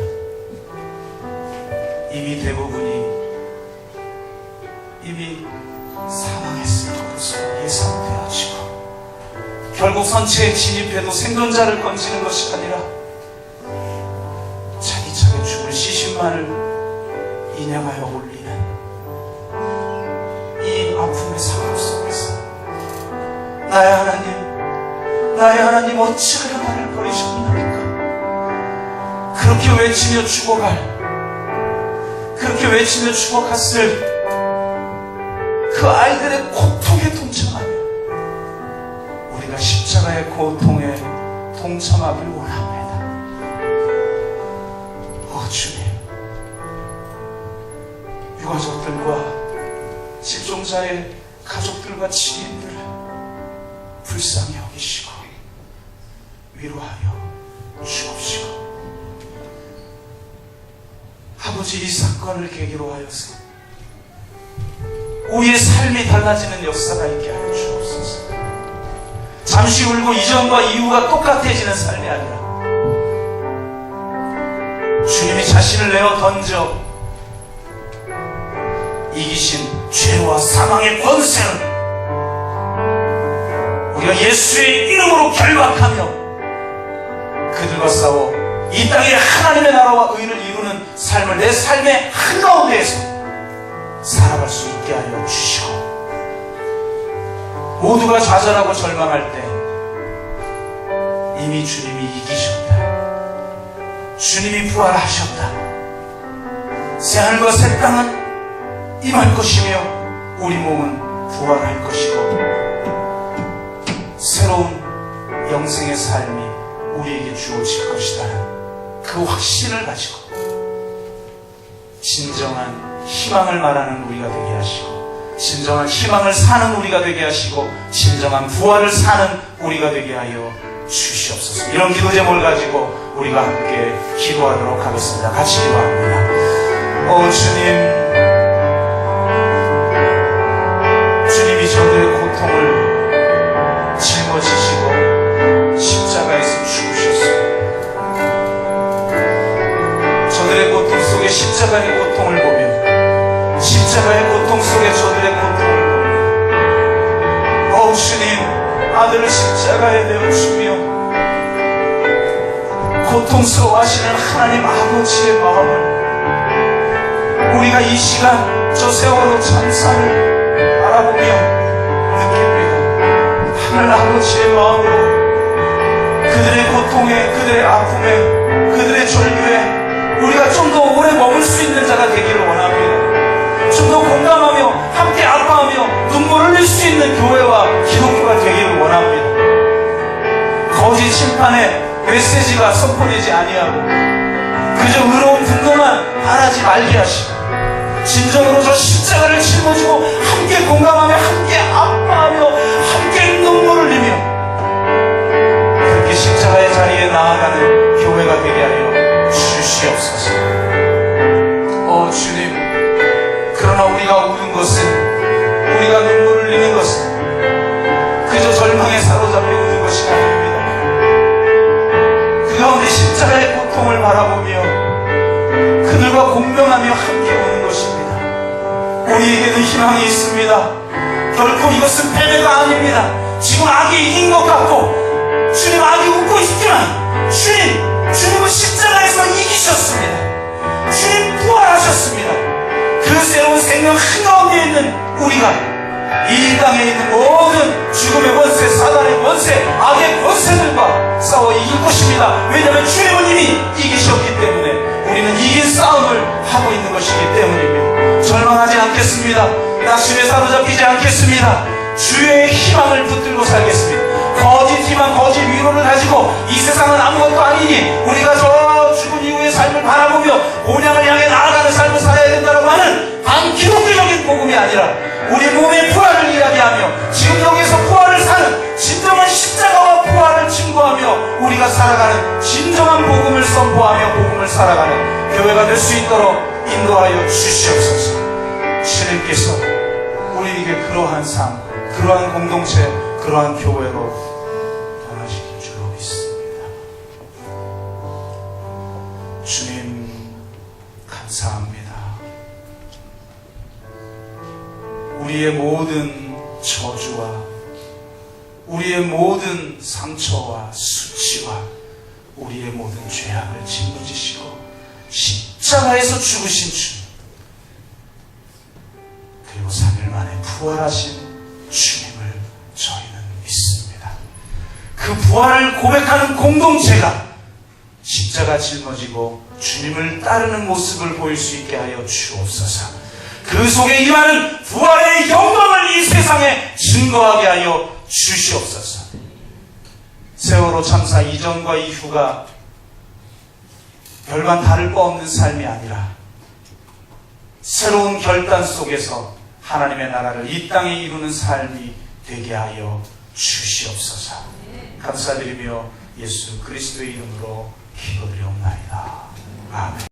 이미 대부분이 이미 사망했을 것으로 예상되어지고 결국 선체에 진입해도 생존자를 건지는 것이 아니라 차기차게 죽을 시신만을 인양하여 올리는 이 아픔의 상황 속에서 나의 하나님 어찌하여 나를 버리셨나이까? 그렇게 외치며 죽어갔을 그 아이들의 고통에 동참하며 우리가 십자가의 고통에 동참하길 원합니다. 오 주님, 유가족들과 실종자의 가족들과 지인들을 불쌍히 여기시고 위로하여 주옵시고 아버지, 이 사건을 계기로 하여서 우리의 삶이 달라지는 역사가 있게 하여 주옵소서. 잠시 울고 이전과 이후가 똑같아지는 삶이 아니라 주님이 자신을 내어 던져 이기신 죄와 사망의 권세를 우리가 예수의 이름으로 결박하며 그들과 싸워 이 땅에 하나님의 나라와 의를 이루는 삶을 내 삶의 한가운데에서 살아갈 수 있게 하여 주시고 모두가 좌절하고 절망할 때 이미 주님이 이기셨다. 주님이 부활하셨다. 새하늘과 새 땅은 임할 것이며 우리 몸은 부활할 것이고 새로운 영생의 삶이 우리에게 주어질 것이라는 그 확신을 가지고 진정한 희망을 말하는 우리가 되게 하시고 진정한 희망을 사는 우리가 되게 하시고 진정한 부활을 사는 우리가 되게 하여 주시옵소서. 이런 기도 제목을 가지고 우리가 함께 기도하도록 하겠습니다. 같이 기도합니다. 주님이 저들의 고통을 짊어지시고 십자가에서 죽으셨어요. 저들의 고통 속에 십자가의 고통을 보며 십자가의 고통 속에 저들의 고통을 보며 주님, 아들을 십자가에 내어주며 고통스러워하시는 하나님 아버지의 마음을 우리가 이 시간 저 세월호 참사를 바라보며 느낍니다. 하늘 아버지의 마음으로 그들의 고통에, 그들의 아픔에, 그들의 절규에 우리가 좀 더 오래 머물 수 있는 자가 되기를 원합니다. 좀 더 공감하며 함께 아파하며 기도하며 눈물을 흘릴 수 있는 교회와 기독교가 되기를 원합니다. 거짓 심판의 메시지가 선포되지 아니하고 그저 의로운 분노만 바라지 말게 하시고 진정으로 저 십자가를 짊어지고 함께 공감하며 함께 아파하며 함께 눈물을 흘리며 그렇게 십자가의 자리에 나아가는 교회가 되게 하여 주시옵소서. 주님, 그러나 우리가 우는 것은, 우리가 눈물을 흘리는 것은 그저 절망에 사로잡혀 우는 것이 아닙니다. 그 가운데 십자가의 고통을 바라보며 그들과 공명하며 함께 우는 것입니다. 우리에게는 희망이 있습니다. 결코 이것은 패배가 아닙니다. 지금 악이 이긴 것 같고 주님, 악이 웃고 있지만 주님은 십자가에서 이기셨습니다. 주님 부활하셨습니다. 그 새로운 생명 한가운데 있는 우리가 이 땅에 있는 모든 죽음의 권세, 사단의 권세, 악의 권세들과 싸워 이길 것입니다. 왜냐하면 주님은 이미 이기셨기 때문에 우리는 이긴 싸움을 하고 있는 것이기 때문입니다. 절망하지 않겠습니다. 낙심에 사로잡히지 않겠습니다. 주의 희망을 붙들고 살겠습니다. 거짓 희망, 거짓 위로를 가지고 이 세상은 아무것도 아니니 우리가 저 죽은 이후의 삶을 바라보며 본향을 향해 나아가는 삶을 살아야 된다고 하는 반기독교적인 복음이 아니라 우리 몸의 부활을 이야기하며 지금 여기에서 부활을 사는 진정한 십자가와 부활을 증거하며 우리가 살아가는 진정한 복음을 선포하며 복음을 살아가는 교회가 될 수 있도록 인도하여 주시옵소서. 주님께서 우리에게 그러한 삶, 그러한 공동체, 그러한 교회로 변화시킬 줄로 믿습니다. 주님, 감사합니다. 우리의 모든 저주와 우리의 모든 상처와 수치와 우리의 모든 죄악을 짊어지시고 십자가에서 죽으신 주님, 그리고 3일 만에 부활하신 주님을 저희는 믿습니다. 그 부활을 고백하는 공동체가 십자가 짊어지고 주님을 따르는 모습을 보일 수 있게 하여 주옵소서. 그 속에 임하는 부활의 영광을 이 세상에 증거하게 하여 주시옵소서. 세월호 참사 이전과 이후가 별반 다를 바 없는 삶이 아니라 새로운 결단 속에서 하나님의 나라를 이 땅에 이루는 삶이 되게 하여 주시옵소서. 감사드리며 예수 그리스도의 이름으로 기도드리옵나이다. 아멘.